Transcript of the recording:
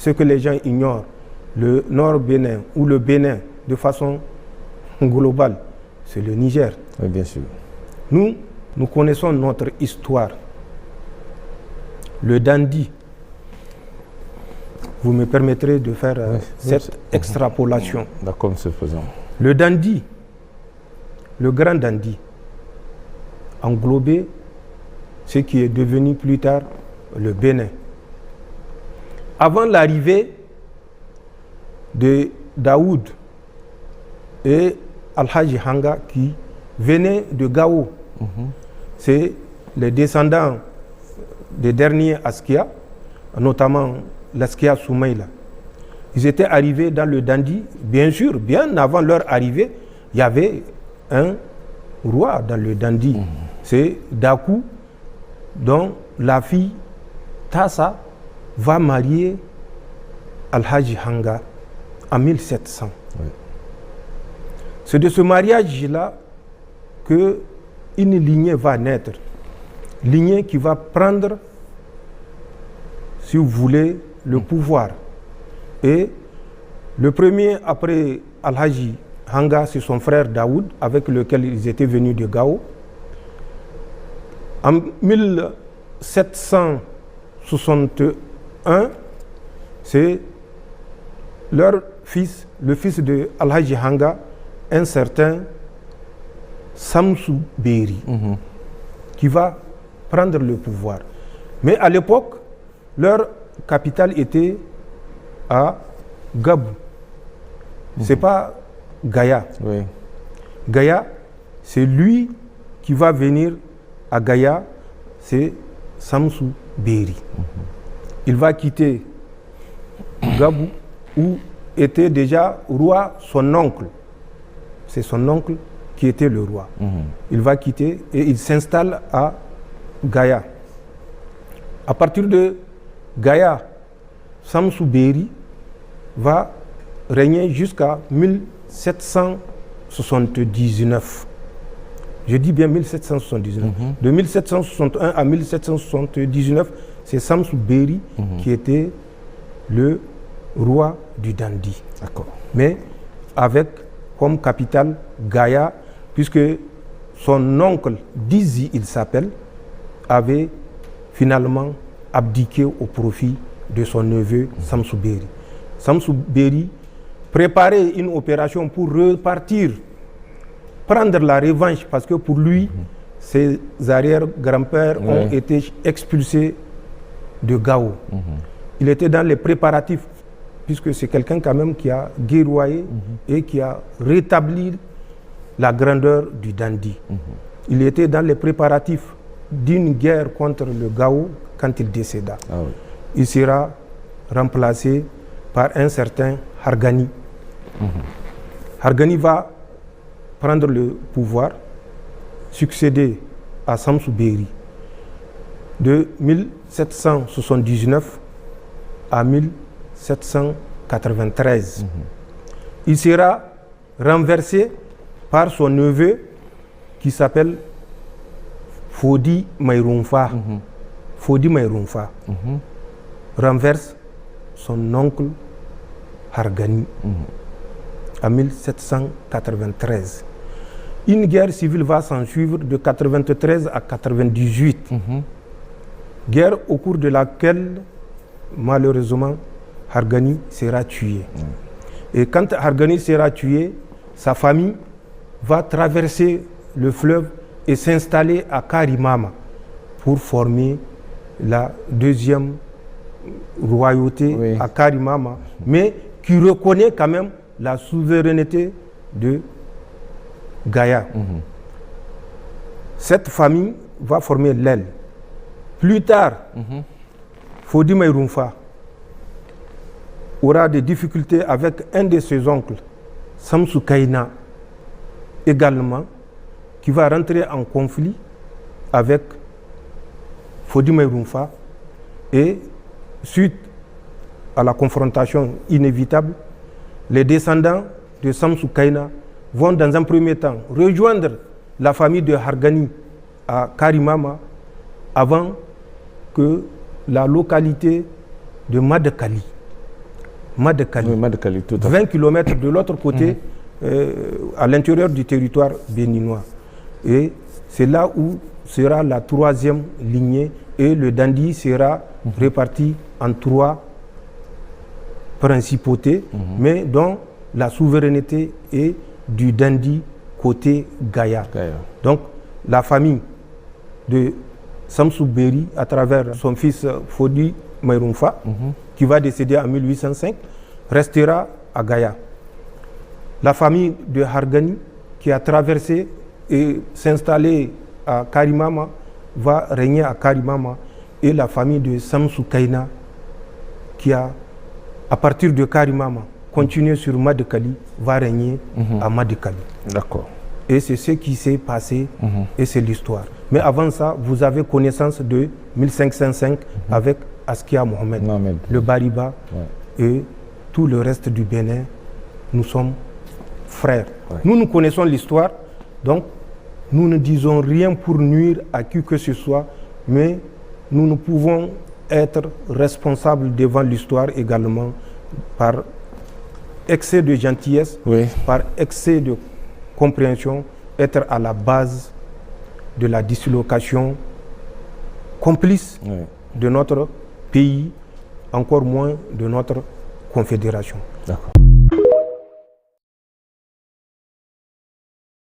ce que les gens ignorent, le Nord Bénin ou le Bénin de façon globale, c'est le Niger. Oui, bien sûr. Nous connaissons notre histoire. Le dandy, vous me permettrez de faire cette extrapolation. D'accord, monsieur le Président. Le dandy, le grand dandy, englobait ce qui est devenu plus tard le Bénin. Avant l'arrivée de Daoud et Al-Haji Hanga qui venaient de Gao, c'est les descendants des derniers Askia, notamment l'Askia Soumaïla. Ils étaient arrivés dans le dandy, bien sûr, bien avant leur arrivée, il y avait un roi dans le dandy. C'est Dakou, dont la fille Tassa va marier Al-Haji Hanga en 1700. Oui. C'est de ce mariage-là qu'une lignée va naître. Lignée qui va prendre, si vous voulez, le pouvoir. Et le premier, après Al-Haji Hanga, c'est son frère Daoud, avec lequel ils étaient venus de Gao. En 1761, c'est leur fils, le fils de Al-Haji Hanga, un certain Samsou Beri, qui va prendre le pouvoir. Mais à l'époque, leur capitale était à Gabou. C'est pas Gaïa. Oui. Gaïa, c'est lui qui va venir à Gaïa, c'est Samsou Beri. Il va quitter Gabou, où était déjà roi son oncle. C'est son oncle qui était le roi. Il va quitter et il s'installe à Gaïa. À partir de Gaïa, Samsou Beri va régner jusqu'à 1779. Je dis bien 1779. De 1761 à 1779, c'est Samsou Beri qui était le roi du dandy. D'accord. Mais avec comme capitale Gaïa, puisque son oncle, Dizi il s'appelle, avait finalement abdiqué au profit de son neveu Samsou Beri. Samsou Beri préparait une opération pour repartir, prendre la revanche, parce que pour lui, ses arrière-grands-pères ont été expulsés de Gao. Il était dans les préparatifs, puisque c'est quelqu'un quand même qui a guerroyé et qui a rétabli la grandeur du dandy. Il était dans les préparatifs d'une guerre contre le Gao quand il décéda. Il sera remplacé par un certain Hargani. Hargani va prendre le pouvoir, succéder à Samsou Beri de 1779 à 1793. Il sera renversé par son neveu qui s'appelle Fodi Maïrounfa. Fodi Maïrounfa renverse son oncle Hargani en 1793. Une guerre civile va s'en suivre de 93 à 98. Guerre au cours de laquelle, malheureusement, Hargani sera tué. Et quand Hargani sera tué, sa famille va traverser le fleuve et s'installer à Karimama pour former la deuxième royauté à Karimama, mais qui reconnaît quand même la souveraineté de Gaïa. Cette famille va former l'aile. Plus tard, Fodi Maïrounfa aura des difficultés avec un de ses oncles, Samsou Kaina, également, qui va rentrer en conflit avec Fodi Maïrounfa. Et suite à la confrontation inévitable, les descendants de Samsou Kaina vont dans un premier temps rejoindre la famille de Hargani à Karimama avant que la localité de Madakali Madekali. Oui, Madekali, tout à fait. 20 km de l'autre côté, à l'intérieur du territoire béninois. Et c'est là où sera la 3e lignée et le Dandi sera réparti en 3 principautés, mais dont la souveraineté est du Dandi côté Gaïa. Donc la famille de Samsou Beri, à travers son fils Fodi Maïroumfa, qui va décéder en 1805, restera à Gaïa. La famille de Hargani, qui a traversé et s'installé à Karimama, va régner à Karimama. Et la famille de Samsou Kaina, qui a, à partir de Karimama, continué sur Madekali, va régner à Madekali. D'accord. Et c'est ce qui s'est passé et c'est l'histoire. Mais avant ça, vous avez connaissance de 1505 avec Askia Mohamed, le Bariba et tout le reste du Bénin. Nous sommes frères. Nous connaissons l'histoire, donc nous ne disons rien pour nuire à qui que ce soit, mais nous ne pouvons être responsables devant l'histoire également par excès de gentillesse, par excès de compréhension, être à la base de la dislocation complice de notre pays, encore moins de notre confédération. D'accord.